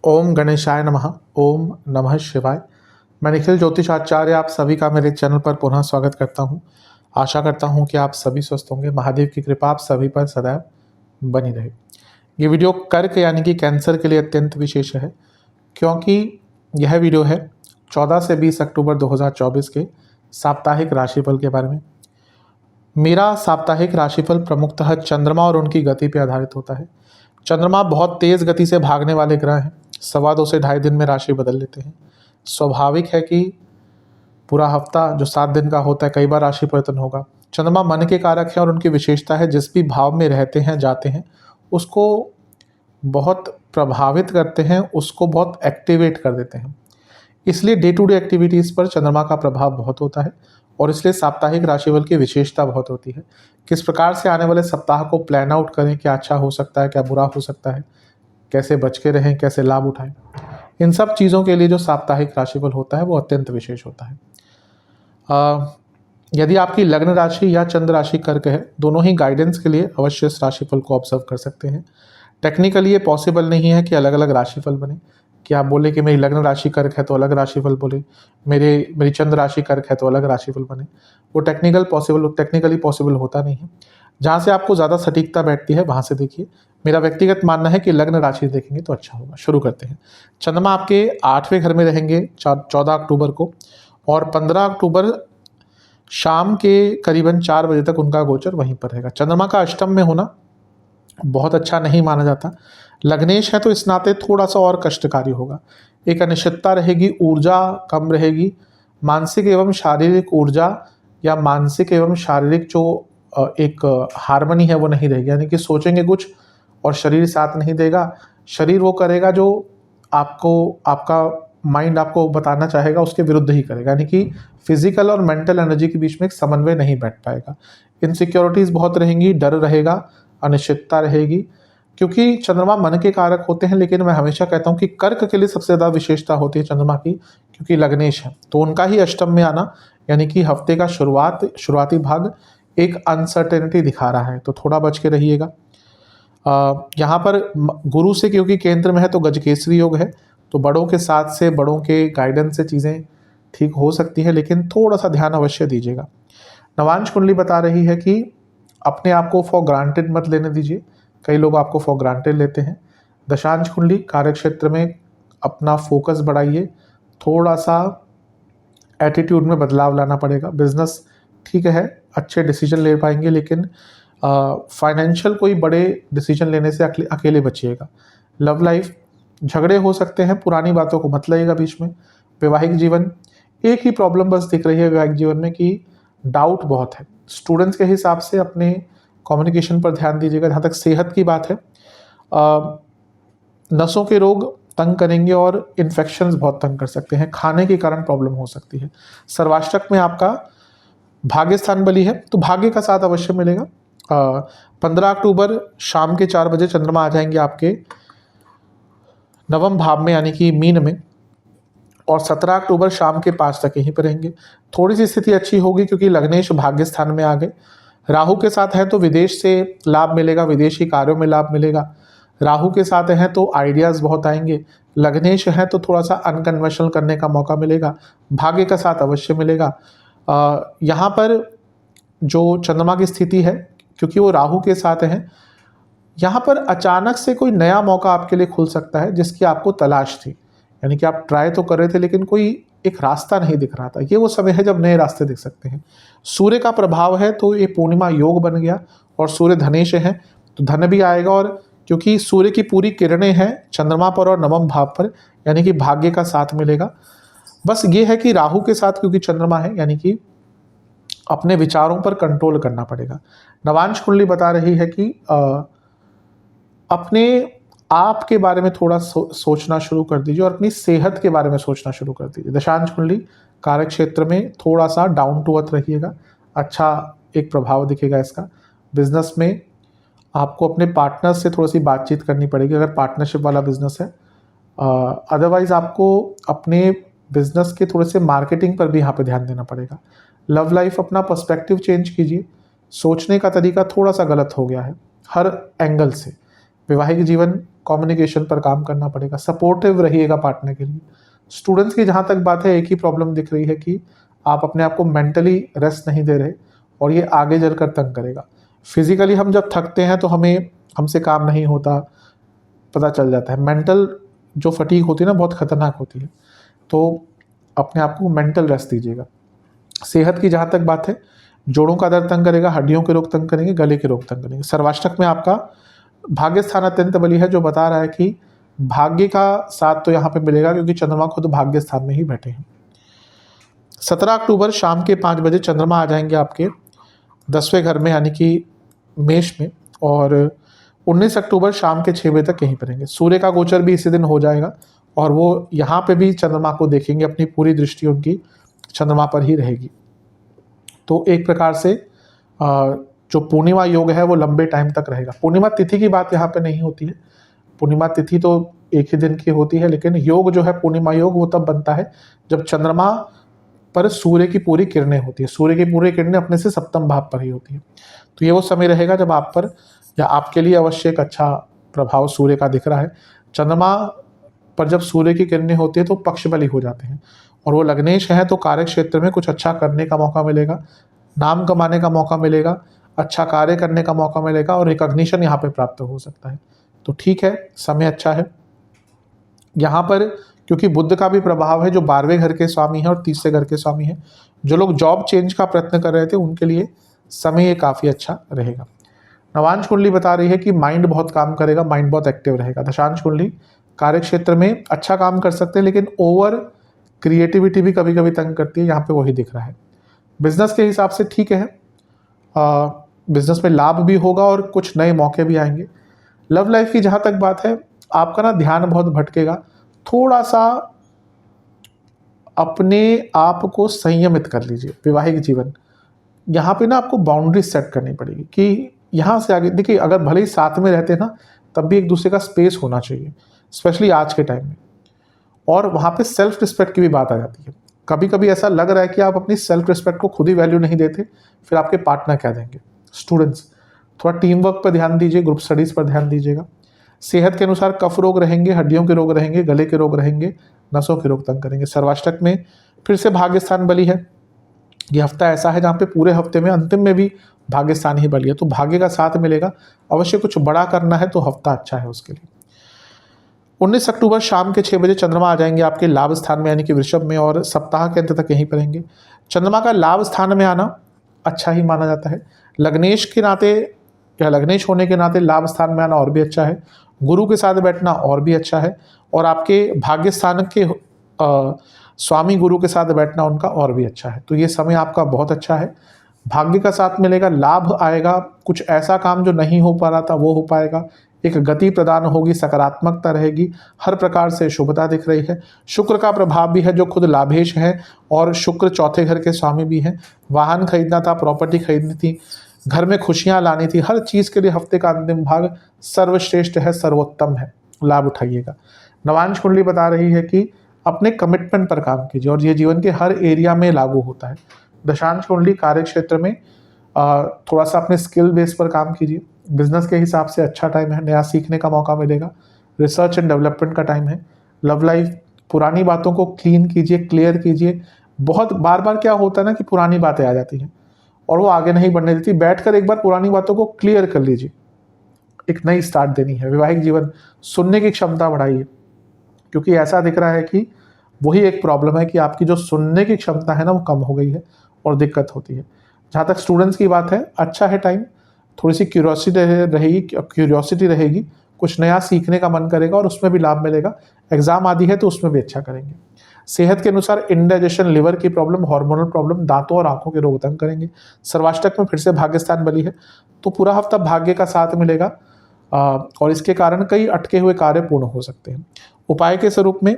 ओम गणेशाय नमः। ओम नमः शिवाय। मैं निखिल ज्योतिष आचार्य आप सभी का मेरे चैनल पर पुनः स्वागत करता हूं। आशा करता हूं कि आप सभी स्वस्थ होंगे। महादेव की कृपा आप सभी पर सदैव बनी रहे। ये वीडियो कर्क यानी कि कैंसर के लिए अत्यंत विशेष है, क्योंकि यह वीडियो है 14 से 20 अक्टूबर 2024 के साप्ताहिक राशिफल के बारे में। मेरा साप्ताहिक राशिफल प्रमुखतः चंद्रमा और उनकी गति पर आधारित होता है। चंद्रमा बहुत तेज गति से भागने वाले ग्रह हैं। 2.25 से 2.5 दिन में राशि बदल लेते हैं। स्वाभाविक है कि पूरा हफ्ता जो 7 दिन का होता है, कई बार राशि परिवर्तन होगा। चंद्रमा मन के कारक है और उनकी विशेषता है जिस भी भाव में रहते हैं जाते हैं उसको बहुत प्रभावित करते हैं, उसको बहुत एक्टिवेट कर देते हैं। इसलिए डे टू डे एक्टिविटीज़ पर चंद्रमा का प्रभाव बहुत होता है और इसलिए साप्ताहिक राशिफल की विशेषता बहुत होती है। किस प्रकार से आने वाले सप्ताह को प्लान आउट करें, क्या अच्छा हो सकता है, क्या बुरा हो सकता है, कैसे बच के रहें, कैसे लाभ उठाएं, इन सब चीज़ों के लिए जो साप्ताहिक राशिफल होता है वो अत्यंत विशेष होता है। यदि आपकी लग्न राशि या चंद्र राशि कर्क है, दोनों ही गाइडेंस के लिए अवश्य इस राशिफल को ऑब्जर्व कर सकते हैं। टेक्निकली ये पॉसिबल नहीं है कि अलग अलग राशिफल बने, कि आप बोले कि मेरी लग्न राशि कर्क है तो अलग राशिफल बोले, मेरी चंद्र राशि कर्क है तो अलग राशिफल बने। वो टेक्निकली पॉसिबल होता नहीं है। जहाँ से आपको ज़्यादा सटीकता बैठती है वहाँ से देखिए। मेरा व्यक्तिगत मानना है कि लग्न राशि देखेंगे तो अच्छा होगा। शुरू करते हैं। चंद्रमा आपके 8वें घर में रहेंगे 14 अक्टूबर को, और 15 अक्टूबर शाम के करीबन 4 बजे तक उनका गोचर वहीं पर रहेगा। चंद्रमा का अष्टम में होना बहुत अच्छा नहीं माना जाता। लग्नेश है तो इस नाते थोड़ा सा और कष्टकारी होगा। एक अनिश्चितता रहेगी, ऊर्जा कम रहेगी। मानसिक एवं शारीरिक ऊर्जा या मानसिक एवं शारीरिक जो एक हार्मनी है वो नहीं रहेगी। यानी कि सोचेंगे कुछ और शरीर साथ नहीं देगा। शरीर वो करेगा जो आपका माइंड आपको बताना चाहेगा, उसके विरुद्ध ही करेगा। यानी कि फिजिकल और मेंटल एनर्जी के बीच में एक समन्वय नहीं बैठ पाएगा। इनसिक्योरिटीज़ बहुत रहेंगी, डर रहेगा, अनिश्चितता रहेगी, क्योंकि चंद्रमा मन के कारक होते हैं। लेकिन मैं हमेशा कहता हूँ कि कर्क के लिए सबसे ज़्यादा विशेषता होती है चंद्रमा की, क्योंकि लग्नेश है तो उनका ही अष्टम में आना, यानी कि हफ्ते का शुरुआती भाग एक अनसर्टेनिटी दिखा रहा है, तो थोड़ा बच के रहिएगा। यहाँ पर गुरु से क्योंकि केंद्र में है तो गजकेसरी योग है, तो बड़ों के साथ से, बड़ों के गाइडेंस से चीज़ें ठीक हो सकती है, लेकिन थोड़ा सा ध्यान अवश्य दीजिएगा। नवांश कुंडली बता रही है कि अपने आप को फॉर ग्रांटेड मत लेने दीजिए। कई लोग आपको फॉर ग्रांटेड लेते हैं। दशांश कुंडली कार्य क्षेत्र में अपना फोकस बढ़ाइए, थोड़ा सा एटीट्यूड में बदलाव लाना पड़ेगा। बिजनेस ठीक है, अच्छे डिसीजन ले पाएंगे, लेकिन फाइनेंशियल कोई बड़े डिसीजन लेने से अकेले बचिएगा। लव लाइफ झगड़े हो सकते हैं, पुरानी बातों को मत लाइएगा बीच में। वैवाहिक जीवन एक ही प्रॉब्लम बस दिख रही है वैवाहिक जीवन में कि डाउट बहुत है। स्टूडेंट्स के हिसाब से अपने कम्युनिकेशन पर ध्यान दीजिएगा। जहाँ तक सेहत की बात है, नसों के रोग तंग करेंगे और इन्फेक्शंस बहुत तंग कर सकते हैं। खाने के कारण प्रॉब्लम हो सकती है। सर्वाष्टक में आपका भाग्य स्थान बली है तो भाग्य का साथ अवश्य मिलेगा। 15 अक्टूबर शाम के 4 बजे चंद्रमा आ जाएंगे आपके नवम भाव में, यानी कि मीन में, और 17 अक्टूबर शाम के 5 तक यहीं पर रहेंगे। थोड़ी सी स्थिति अच्छी होगी क्योंकि लग्नेश भाग्य स्थान में आ गए। राहु के साथ हैं तो विदेश से लाभ मिलेगा, विदेशी कार्यों में लाभ मिलेगा। राहु के साथ हैं तो आइडियाज़ बहुत आएंगे। लग्नेश हैं तो थोड़ा सा अनकन्वेंशनल करने का मौका मिलेगा। भाग्य का साथ अवश्य मिलेगा। यहाँ पर जो चंद्रमा की स्थिति है, क्योंकि वो राहु के साथ हैं, यहाँ पर अचानक से कोई नया मौका आपके लिए खुल सकता है जिसकी आपको तलाश थी। यानी कि आप ट्राई तो कर रहे थे लेकिन कोई एक रास्ता नहीं दिख रहा था। ये वो समय है जब नए रास्ते दिख सकते हैं। सूर्य का प्रभाव है तो ये पूर्णिमा योग बन गया, और सूर्य धनेश है तो धन भी आएगा। और क्योंकि सूर्य की पूरी किरणें हैं चंद्रमा पर और नवम भाव पर, यानी कि भाग्य का साथ मिलेगा। बस ये है कि राहु के साथ क्योंकि चंद्रमा है, यानी कि अपने विचारों पर कंट्रोल करना पड़ेगा। नवांश कुंडली बता रही है कि अपने आप के बारे में थोड़ा सोचना शुरू कर दीजिए और अपनी सेहत के बारे में सोचना शुरू कर दीजिए। दशांश कुंडली कार्य क्षेत्र में थोड़ा सा डाउन टू अर्थ रहिएगा, अच्छा एक प्रभाव दिखेगा इसका। बिजनेस में आपको अपने पार्टनर से थोड़ी सी बातचीत करनी पड़ेगी अगर पार्टनरशिप वाला बिजनेस है। अदरवाइज आपको अपने बिजनेस के थोड़े से मार्केटिंग पर भी यहाँ पे ध्यान देना पड़ेगा। लव लाइफ अपना पर्सपेक्टिव चेंज कीजिए। सोचने का तरीका थोड़ा सा गलत हो गया है हर एंगल से। वैवाहिक जीवन, कम्युनिकेशन पर काम करना पड़ेगा, सपोर्टिव रहिएगा पार्टनर के लिए। स्टूडेंट्स की जहाँ तक बात है, एक ही प्रॉब्लम दिख रही है कि आप अपने आप को मेंटली रेस्ट नहीं दे रहे और ये आगे चलकर तंग करेगा। फिजिकली हम जब थकते हैं तो हमसे काम नहीं होता, पता चल जाता है। मेंटल जो फटीग होती है ना, बहुत खतरनाक होती है, तो अपने आप को मेंटल रेस्ट दीजिएगा। सेहत की जहाँ तक बात है, जोड़ों का दर्द तंग करेगा, हड्डियों के रोग तंग करेंगे, गले के रोग तंग करेंगे। सर्वाष्टक में आपका भाग्य स्थान अत्यंत बली है, जो बता रहा है कि भाग्य का साथ तो यहाँ पे मिलेगा, क्योंकि चंद्रमा खुद भाग्य स्थान में ही बैठे हैं। 17 अक्टूबर शाम के 5 बजे चंद्रमा आ जाएंगे आपके 10वें घर में, यानी कि मेष में, और 19 अक्टूबर शाम के 6 बजे तक यहीं पर रहेंगे। सूर्य का गोचर भी इसी दिन हो जाएगा और वो यहाँ पे भी चंद्रमा को देखेंगे, अपनी पूरी दृष्टि उनकी चंद्रमा पर ही रहेगी। तो एक प्रकार से जो पूर्णिमा योग है वो लंबे टाइम तक रहेगा। पूर्णिमा तिथि की बात यहाँ पे नहीं होती है, पूर्णिमा तिथि तो एक ही दिन की होती है, लेकिन योग जो है पूर्णिमा योग वो तब बनता है जब चंद्रमा पर सूर्य की पूरी किरणें होती है। सूर्य की पूरी किरणें अपने से सप्तम भाव पर ही होती है। तो ये वो समय रहेगा जब आप पर या आपके लिए अवश्य एक अच्छा प्रभाव सूर्य का दिख रहा है। चंद्रमा पर जब सूर्य की किरणें होती है तो पक्ष बली हो जाते हैं, और वो लग्नेश है तो कार्य क्षेत्र में कुछ अच्छा करने का मौका मिलेगा, नाम कमाने का मौका मिलेगा, अच्छा कार्य करने का मौका मिलेगा, और रिकॉग्निशन यहाँ पे प्राप्त हो सकता है। तो ठीक है, समय अच्छा है। यहाँ पर क्योंकि बुध का भी प्रभाव है, जो 12वें घर के स्वामी है और 30वें घर के स्वामी है, जो लोग जॉब चेंज का प्रयत्न कर रहे थे उनके लिए समय ये काफ़ी अच्छा रहेगा। नवांश कुंडली बता रही है कि माइंड बहुत काम करेगा, माइंड बहुत एक्टिव रहेगा। दशांश कुंडली कार्य क्षेत्र में अच्छा काम कर सकते हैं, लेकिन ओवर क्रिएटिविटी भी कभी कभी तंग करती है, यहाँ पे वही दिख रहा है। बिजनेस के हिसाब से ठीक है, बिजनेस में लाभ भी होगा और कुछ नए मौके भी आएंगे। लव लाइफ की जहाँ तक बात है, आपका ना ध्यान बहुत भटकेगा, थोड़ा सा अपने आप को संयमित कर लीजिए। वैवाहिक जीवन, यहाँ पे ना आपको बाउंड्री सेट करनी पड़ेगी कि यहाँ से आगे, देखिए अगर भले ही साथ में रहते ना, तब भी एक दूसरे का स्पेस होना चाहिए, स्पेशली आज के टाइम में। और वहाँ पे सेल्फ रिस्पेक्ट की भी बात आ जाती है। कभी कभी ऐसा लग रहा है कि आप अपनी सेल्फ रिस्पेक्ट को खुद ही वैल्यू नहीं देते, फिर आपके पार्टनर क्या देंगे। स्टूडेंट्स, थोड़ा टीम वर्क पर ध्यान दीजिए, ग्रुप स्टडीज़ पर ध्यान दीजिएगा। सेहत के अनुसार कफ रोग रहेंगे, हड्डियों के रोग रहेंगे, गले के रोग रहेंगे, नसों के रोग तंग करेंगे। सर्वाष्टक में फिर से भाग्य स्थान बली है। ये हफ्ता ऐसा है जहाँ पे पूरे हफ्ते में अंतिम में भी भाग्य स्थान ही बली है, तो भाग्य का साथ मिलेगा। अवश्य कुछ बड़ा करना है तो हफ्ता अच्छा है उसके लिए। 19 अक्टूबर शाम के 6 बजे चंद्रमा आ जाएंगे आपके लाभ स्थान में, यानी कि वृषभ में, और सप्ताह के अंत तक यहीं पर रहेंगे। चंद्रमा का लाभ स्थान में आना अच्छा ही माना जाता है। लग्नेश के नाते या लग्नेश होने के नाते लाभ स्थान में आना और भी अच्छा है। गुरु के साथ बैठना और भी अच्छा है, और आपके भाग्य स्थान के स्वामी गुरु के साथ बैठना उनका और भी अच्छा है। तो ये समय आपका बहुत अच्छा है, भाग्य का साथ मिलेगा, लाभ आएगा, कुछ ऐसा काम जो नहीं हो पा रहा था वो हो पाएगा, एक गति प्रदान होगी, सकारात्मकता रहेगी, हर प्रकार से शुभता दिख रही है। शुक्र का प्रभाव भी है, जो खुद लाभेश है, और शुक्र चौथे घर के स्वामी भी हैं। वाहन खरीदना था, प्रॉपर्टी खरीदनी थी, घर में खुशियां लानी थी, हर चीज़ के लिए हफ्ते का अंतिम भाग सर्वश्रेष्ठ है, सर्वोत्तम है, लाभ उठाइएगा। नवांश कुंडली बता रही है कि अपने कमिटमेंट पर काम कीजिए, और ये जीवन के हर एरिया में लागू होता है। दशांश कुंडली कार्य क्षेत्र में थोड़ा सा अपने स्किल बेस पर काम कीजिए। बिजनेस के हिसाब से अच्छा टाइम है, नया सीखने का मौका मिलेगा। रिसर्च एंड डेवलपमेंट का टाइम है। लव लाइफ, पुरानी बातों को क्लीन कीजिए, क्लियर कीजिए। बहुत बार बार क्या होता है ना कि पुरानी बातें आ जाती हैं और वो आगे नहीं बढ़ने देती। बैठकर एक बार पुरानी बातों को क्लियर कर लीजिए, एक नई स्टार्ट देनी है। वैवाहिक जीवन, सुनने की क्षमता बढ़ाइए, क्योंकि ऐसा दिख रहा है कि वही एक प्रॉब्लम है कि आपकी जो सुनने की क्षमता है ना वो कम हो गई है और दिक्कत होती है। जहाँ तक स्टूडेंट्स की बात है, अच्छा है टाइम, थोड़ी सी क्यूरियोसिटी रहेगी, कुछ नया सीखने का मन करेगा और उसमें भी लाभ मिलेगा। एग्जाम आदि है तो उसमें भी अच्छा करेंगे। सेहत के अनुसार इंडाइजेशन, लिवर की प्रॉब्लम, हार्मोनल प्रॉब्लम, दांतों और आंखों के रोग तंग करेंगे। सर्वाष्टक में फिर से भाग्य स्थान बली है, तो पूरा हफ्ता भाग्य का साथ मिलेगा और इसके कारण कई अटके हुए कार्य पूर्ण हो सकते हैं। उपाय के स्वरूप में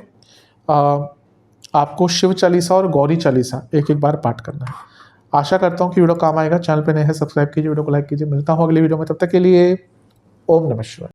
आपको शिव चालीसा और गौरी चालीसा एक एक बार पाठ करना है। आशा करता हूँ कि वीडियो काम आएगा। चैनल पे नए हैं, सब्सक्राइब कीजिए, वीडियो को लाइक कीजिए। मिलता हूँ अगली वीडियो में, तब तक के लिए ओम नमः शिवाय।